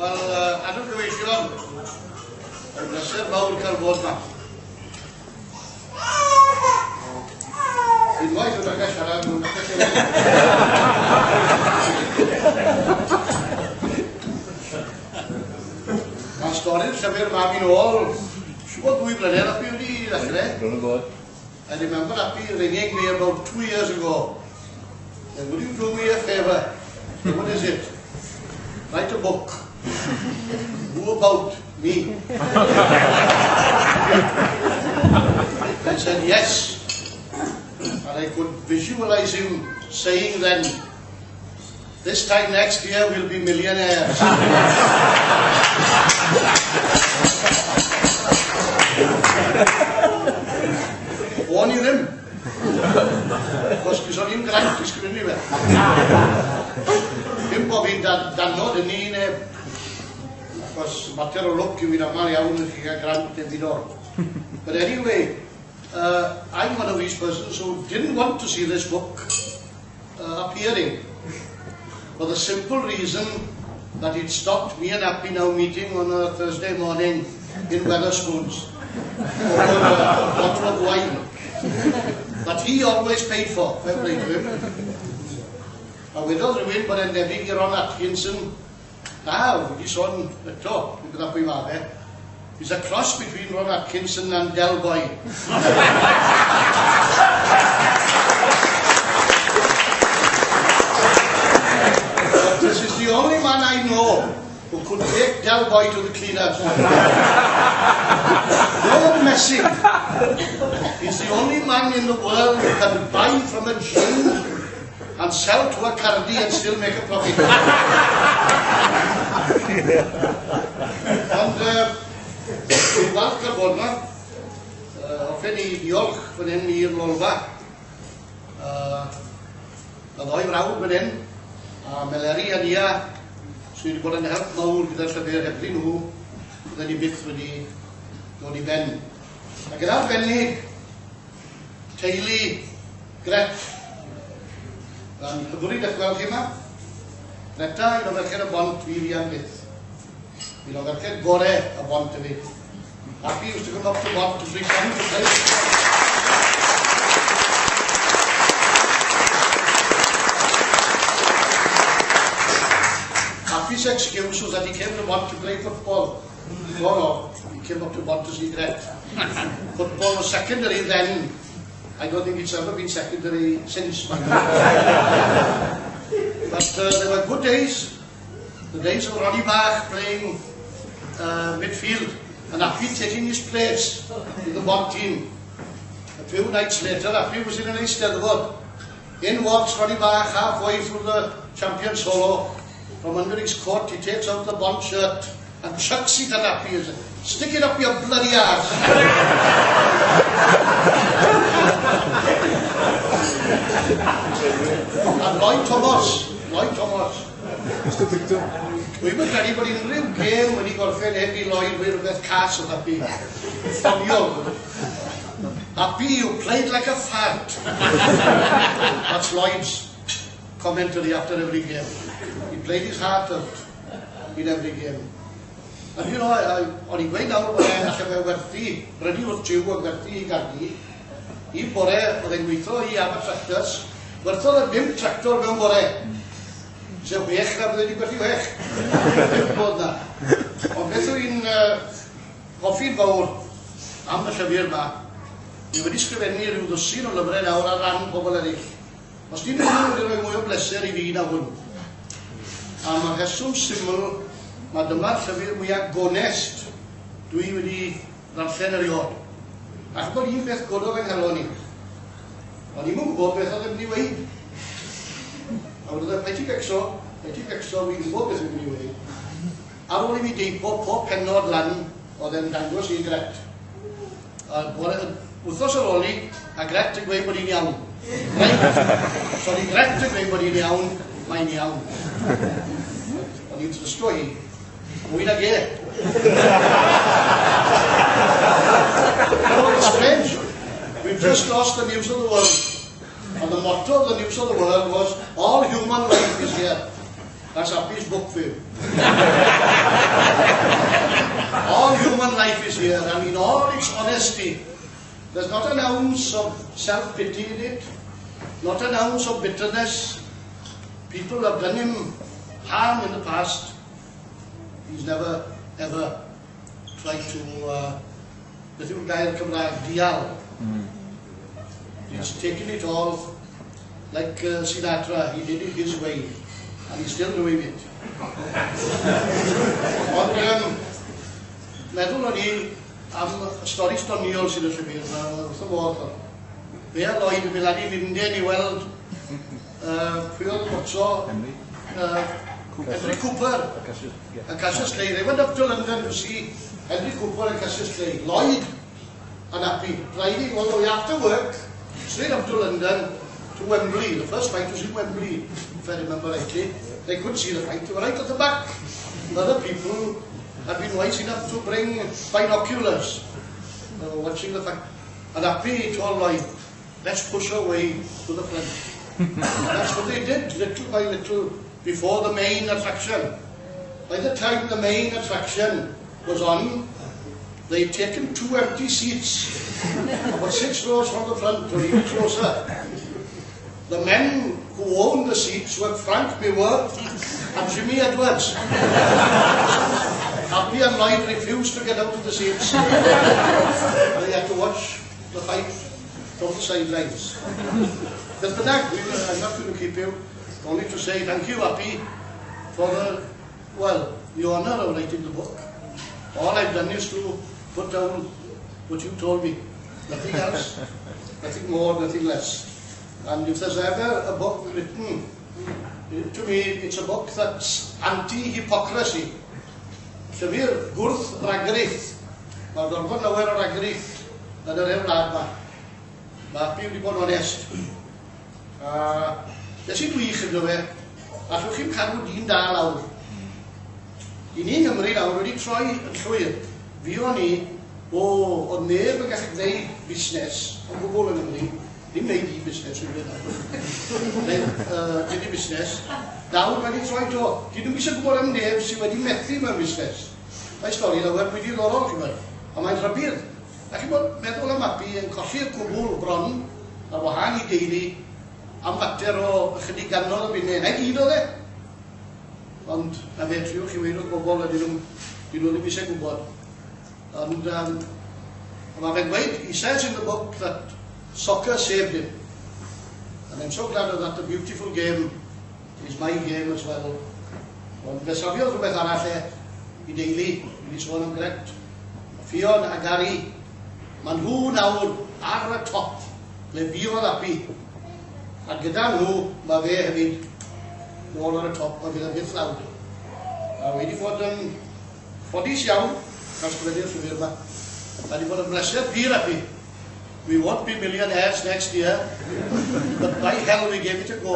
Wel, adeg gyfeillion, yn bleser mawr cael bod yma. Unwaith yn agos siarad, nhw'n agos siarad. Mae'n stori'r llyfr mam i'n ôl, siwr 2 blynedd ap i wedi ddechrau. I remember Appy ringing me about 2 years ago. And would you do me a favour? So what is it? Write a book. Who about me? I said yes. And I could visualize him saying then, this time next year we'll be millionaires. O'n i ddim. Os gwrs o'n i'n graint i sgrifennu fe. Dim bo fi'n danod yn un achos mater o look yw fi'n amal iawn yn chi gael grant yn ddyn o'r. But anyway, I'm one of these persons who didn't want to see this book appearing for the simple reason that it stopped me and Appy now meeting on a Thursday morning in Wetherspoons over a bottle of wine that he always paid for, fair play to him. A wedodd rhywun bod e'n debyg i Ron Atkinson, wedi sôn eto, dwi'n gyda pwy ma fe. He's a cross between Ron Atkinson and Del Boy. But this is the only man I know who could take Del Boy to the cleaners. No messing. He's the only man in the world who can buy from a gin and sell to a cardi and still make a profit. And dwi'n falch ar bod yma. Offen i diolch fan hyn i'r Lolfa. Y ddoi frawd fan hyn, a Meleri a Nia, sydd wedi bod yn help mawr gyda'r llyfr hebdyn nhw, bydden ni byth wedi dod i ben. Ac yn arbennig, teulu Gret. Yn hyfryd eich gweld chi yma. Greta, un o ferched y bont fi fian byth. Un o ferched gore y bont y fi. Happy used to come up to bont to drink some to play. Happy's excuse was that he came to want to play football. No, he came up to want to see Gret. Football was secondary then. I don't think it's ever been secondary since. But there were good days. The days of Ronnie Bach playing midfield and Appy taking his place in the bond team. A few nights later, Appy was in an Eisteddfod. In walks Ronnie Bach halfway through the champion solo. From under his coat, he takes out the bond shirt and chucks it at Appy. Stick it up your bloody ass. And Lloyd Thomas. Mr. Victor. We were ready, but in real game when he got fed heavy Lloyd with that castle Appy. From young. Appy, you played like a fart. That's Lloyd's commentary after every game. He played his heart out in every game. And you know, o'n i'n gweud nawr bod e'n allan werthu, brynu wrth jiw yn werthu i gardi. I bore, oedd e'n gweithio i am y tractors, werthodd y 5 tractor mewn bore. So wech na byddai wedi gwerthu wech. Ddim bod na. Ond beth yw'n hoffi'n fawr am y llyfr yma, ni wedi sgrifennu rhyw ddwsin o lyfrau nawr ar ran pobl eraill. Os di'n mynd wedi rhoi mwy o bleser i fi na hwn. A mae'r rheswm syml, mae dyma'r llyfr mwyaf gonest dwi wedi ddarllen erioed. Ac bod un beth gododd yng nghalon ni. O'n i'n gwybod beth oedd yn mynd i weid. A wedi dweud, paid ti becso, fi'n gwybod beth oedd yn mynd i weid. Ar ôl i mi deipo pob penod lan, oedd e'n dangos i Gret. Wthnos ar ôl ni, a Gret yn gweud bod hi'n iawn. So ni Gret yn gweud bod hi'n iawn, mae'n iawn. O'n i'n trysgo hi. Mwy na ge. No, it's strange. We've just lost the news of the world. And the motto of the news of the world was, all human life is here. That's Appy's book for you. All human life is here, and in all its honesty, there's not an ounce of self-pity in it, not an ounce of bitterness. People have done him harm in the past. He's never, ever tried to, beth yw'r gair Cymraeg, dial. He's taken it all, like Sinatra, he did it his way, and he's still doing it. Ond, meddwl o'n i am y stori stoniol sydd yn Llyfr, wrth y modd. Fe a Lloyd yn mynd lan i Lunden i weld pwy oedd moto Henry Cooper a Cassius Clay. They went up to London to see Henry Cooper and Cassius Clay. Lloyd and Appy riding all the way after work straight up to London to Wembley. The first fight was in Wembley, if I remember rightly. They couldn't see the fight, they were right at the back. Other people had been wise enough to bring binoculars. They were watching the fight. And Appy told Lloyd, let's push our way to the front. And that's what they did, little by little, before the main attraction. By the time the main attraction was on, they'd taken 2 empty seats, about 6 rows from the front, or even closer. The men who owned the seats were Frank Biwer and Jimmy Edwards. Appy and Lloyd refused to get out of the seats. They had to watch the fight from the sidelines. But I'm not going to keep you, only to say thank you, Appy, for the honour of writing the book. All I've done is to put down what you told me. Nothing else, nothing more, nothing less. And if there's ever a book written, to me, it's a book that's anti-hypocrisy. Llyfr gwrth ragryth. Mae'r gorfod lawer o ragryth yn yr wlad yma. Mae Appy wedi bod yn onest. Beth sy'n wych yn fe, allwch chi'n cadw dyn da lawr. I ni Nghymru lawr wedi troi yn llwyr. Fi o'n ni, oedd neb yn gallu gwneud busnes o gwbl yn Nghymru. Dim neud i busnes yn Dim i busnes. Nawr wedi troi to. Dyn nhw'n eisiau gwybod am neb sydd wedi methu mewn busnes. Mae stori lawer wedi ddorol, chi'n meddwl. A mae'n rhybydd. A chi'n meddwl am Appy yn colli'r cwbl bron a wahân i deulu am fater o ychydig ganol o bunnau. Na gyd oedd e. Ond na fe triwch i weid o'r bobl a dyn nhw ddim eisiau gwybod. Ond mae fe'n gweud, he says in the book that soccer saved him. And I'm so glad that the beautiful game is my game as well. Ond fe safio rhywbeth arall i deulu, i sôn am Gret. Fion a Gary, maen nhw nawr ar y top, ble fiodd Appy. A gyda nhw, mae fe hefyd nôl ar y top, mae fydd yn byth lawr. A wedi bod yn ffodus iawn, dros gwedi'r llyfr yma. A wedi bod yn bleser pyr Appy. We won't be millionaires next year, but by hell we gave it a go.